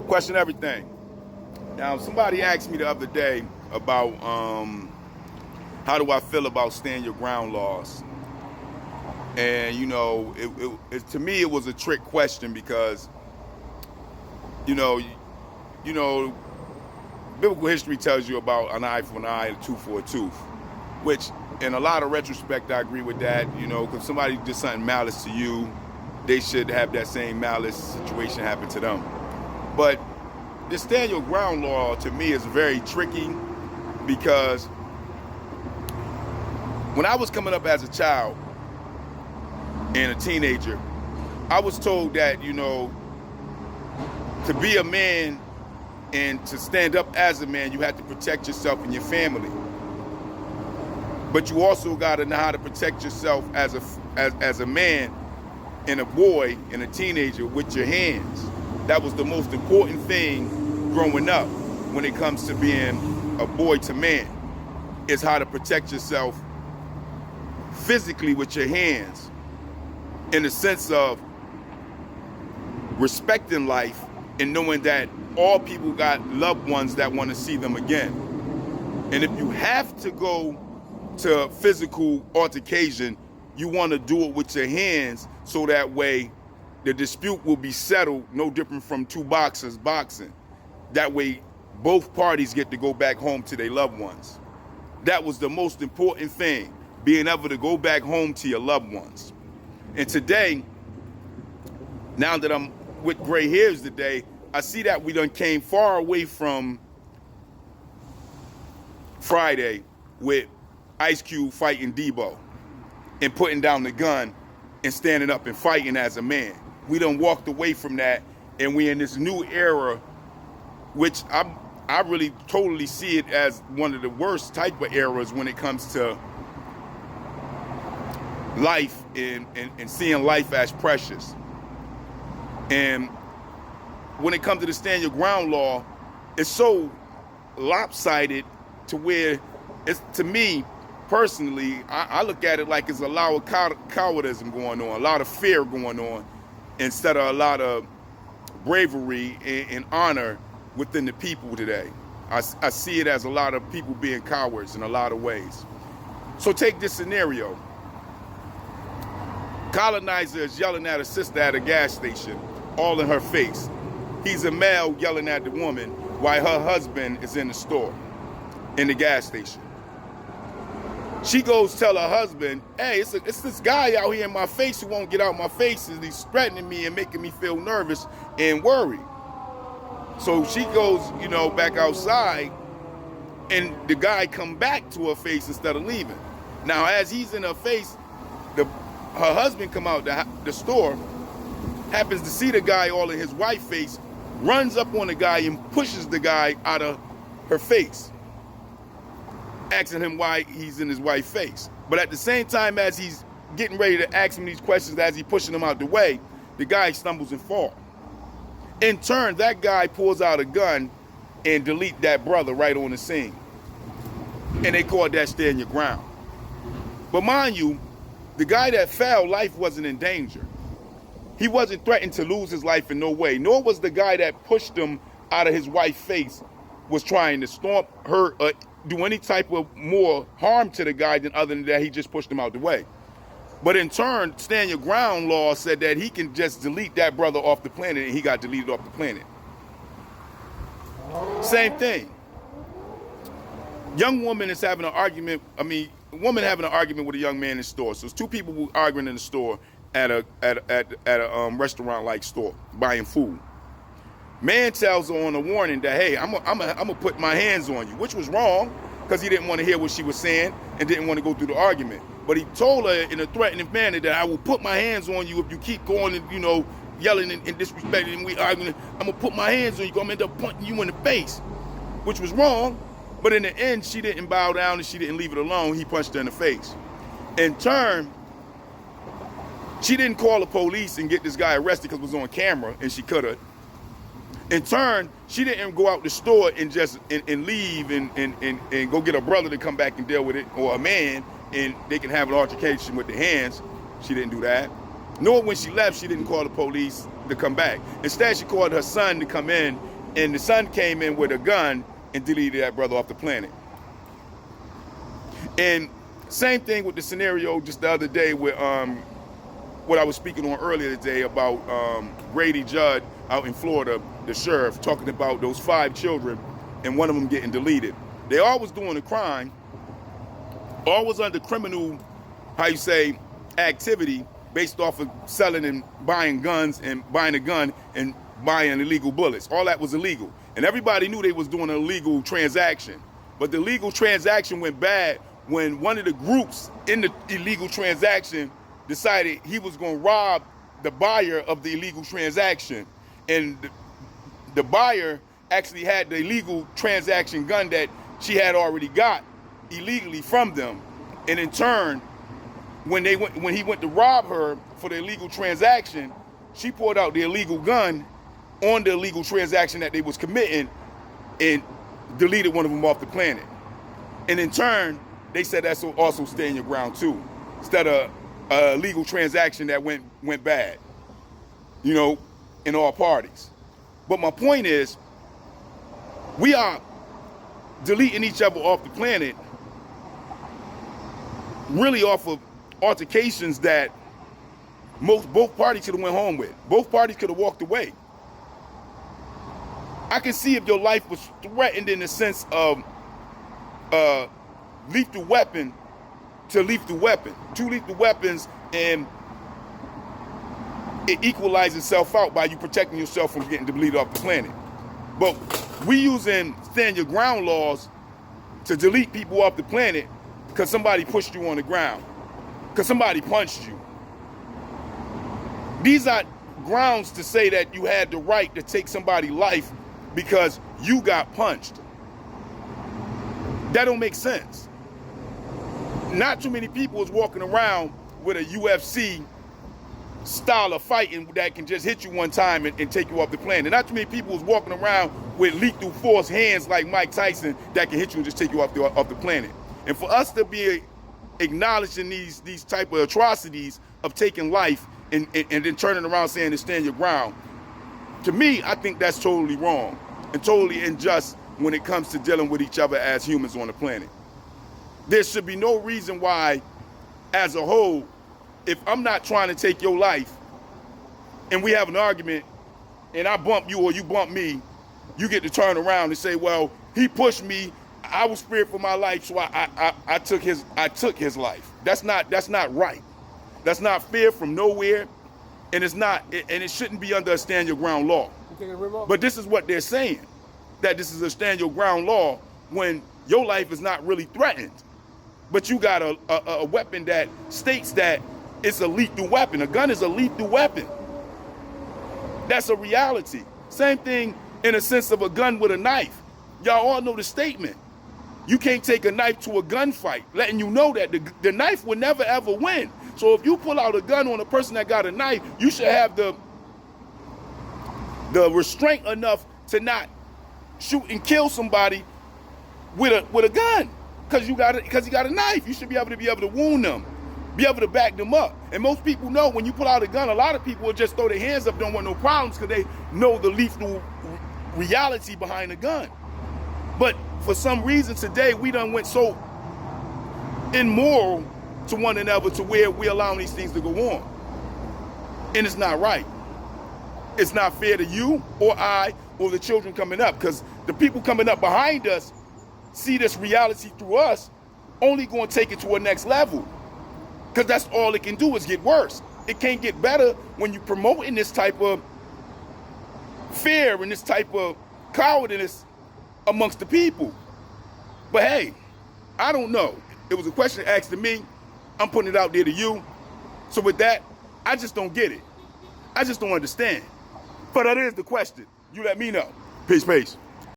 Question everything. Now, somebody asked me the other day about how do I feel about stand your ground laws, and to me it was a trick question because you know, you know, biblical history tells you about an eye for an eye, a tooth for a tooth, which in a lot of retrospect I agree with that. Because somebody did something malice to you, they should have that same malice situation happen to them. But the stand your ground law to me is very tricky because when I was coming up as a child and a teenager, I was told that, to be a man and to stand up as a man, you have to protect yourself and your family. But you also got to know how to protect yourself as a man and a boy and a teenager with your hands. That was the most important thing growing up when it comes to being a boy to man, is how to protect yourself physically with your hands, in the sense of respecting life and knowing that all people got loved ones that want to see them again. And if you have to go to physical altercation, you want to do it with your hands, so that way the dispute will be settled, no different from two boxers boxing. That way both parties get to go back home to their loved ones. That was the most important thing, being able to go back home to your loved ones. And today, now that I'm with gray hairs today, I see that we done came far away from Friday with Ice Cube fighting Debo and putting down the gun and standing up and fighting as a man. We done walked away from that, and we in this new era, which I really totally see it as one of the worst type of eras when it comes to life and seeing life as precious. And when it comes to the stand your ground law, it's so lopsided to where it's, to me personally, I look at it like it's a lot of cowardice going on, a lot of fear going on, instead of a lot of bravery and honor within the people today. I see it as a lot of people being cowards in a lot of ways. So take this scenario. Colonizer is yelling at a sister at a gas station, all in her face. He's a male yelling at the woman while her husband is in the store, in the gas station. She goes tell her husband, hey, it's this guy out here in my face who won't get out my face, and he's threatening me and making me feel nervous and worried. So she goes, back outside, and the guy come back to her face instead of leaving. Now, as he's in her face, her husband come out the store, happens to see the guy all in his wife's face, runs up on the guy and pushes the guy out of her face, asking him why he's in his wife's face. But at the same time as he's getting ready to ask him these questions, as he's pushing him out the way, the guy stumbles and falls. In turn, that guy pulls out a gun and delete that brother right on the scene. And they call that stand your ground. But mind you, the guy that fell, life wasn't in danger. He wasn't threatened to lose his life in no way, nor was the guy that pushed him out of his wife's face was trying to stomp, hurt, or do any type of more harm to the guy than other than that he just pushed him out the way. But in turn, stand your ground law said that he can just delete that brother off the planet, and he got deleted off the planet. Same thing. Young woman is having an argument, a woman having an argument with a young man in the store. So it's two people who are arguing in the store at a restaurant-like store, buying food. Man tells her on a warning that, hey, I'm gonna put my hands on you, which was wrong because he didn't want to hear what she was saying and didn't want to go through the argument. But he told her in a threatening manner that I will put my hands on you if you keep going and, yelling and disrespecting and we arguing. I'm gonna put my hands on you, I'm gonna end up punching you in the face, which was wrong. But in the end, she didn't bow down and she didn't leave it alone. He punched her in the face. In turn, she didn't call the police and get this guy arrested because it was on camera, and she could have. In turn, she didn't go out the store and just and leave and go get a brother to come back and deal with it, or a man, and they can have an altercation with their hands. She didn't do that. Nor when she left, she didn't call the police to come back. Instead, she called her son to come in And the son came in with a gun and deleted that brother off the planet. And same thing with the scenario just the other day with what I was speaking on earlier today about Grady Judd out in Florida, the sheriff, talking about those 5 children and one of them getting deleted. They all was doing a crime, all was under criminal, activity based off of selling and buying guns and buying a gun and buying illegal bullets. All that was illegal. And everybody knew they was doing an illegal transaction. But the illegal transaction went bad when one of the groups in the illegal transaction decided he was going to rob the buyer of the illegal transaction. And the buyer actually had the illegal transaction gun that she had already got illegally from them. And in turn, when he went to rob her for the illegal transaction, she pulled out the illegal gun on the illegal transaction that they was committing and deleted one of them off the planet. And in turn, they said that's also stand your ground too, instead of a legal transaction that went bad, you know, in all parties. But my point is, we are deleting each other off the planet really off of altercations that both parties could have went home with. Both parties could have walked away. I can see if your life was threatened in the sense of lethal weapon to lethal weapon. 2 lethal weapons, and it equalizes itself out by you protecting yourself from getting deleted off the planet. But we using stand your ground laws to delete people off the planet because somebody pushed you on the ground, because somebody punched you. These are grounds to say that you had the right to take somebody's life because you got punched. That don't make sense. Not too many people is walking around with a UFC style of fighting that can just hit you one time and take you off the planet. Not too many people is walking around with lethal force hands like Mike Tyson that can hit you and just take you off the planet. And for us to be acknowledging these type of atrocities of taking life and then turning around saying to stand your ground, to me, I think that's totally wrong and totally unjust when it comes to dealing with each other as humans on the planet. There should be no reason why, as a whole, if I'm not trying to take your life and we have an argument and I bump you or you bump me, you get to turn around and say, well, he pushed me, I was feared for my life, so I took his life. That's not right. That's not fair from nowhere, and it shouldn't be under a stand your ground law. But this is what they're saying, that this is a stand your ground law when your life is not really threatened. But you got a weapon that states that it's a lethal weapon. A gun is a lethal weapon. That's a reality. Same thing in a sense of a gun with a knife. Y'all all know the statement. You can't take a knife to a gunfight, letting you know that the knife will never ever win. So if you pull out a gun on a person that got a knife, you should have the restraint enough to not shoot and kill somebody with a gun, because he got a knife. You should be able to wound them, be able to back them up. And most people know when you pull out a gun, a lot of people will just throw their hands up, don't want no problems, because they know the lethal reality behind a gun. But for some reason today, we done went so immoral to one another to where we're allowing these things to go on. And it's not right. It's not fair to you or I or the children coming up, because the people coming up behind us see this reality through us, only going to take it to a next level. Because that's all it can do is get worse. It can't get better when you're promoting this type of fear and this type of cowardice amongst the people. But hey, I don't know. It was a question asked to me. I'm putting it out there to you. So with that, I just don't get it. I just don't understand. But that is the question. You let me know. Peace, peace.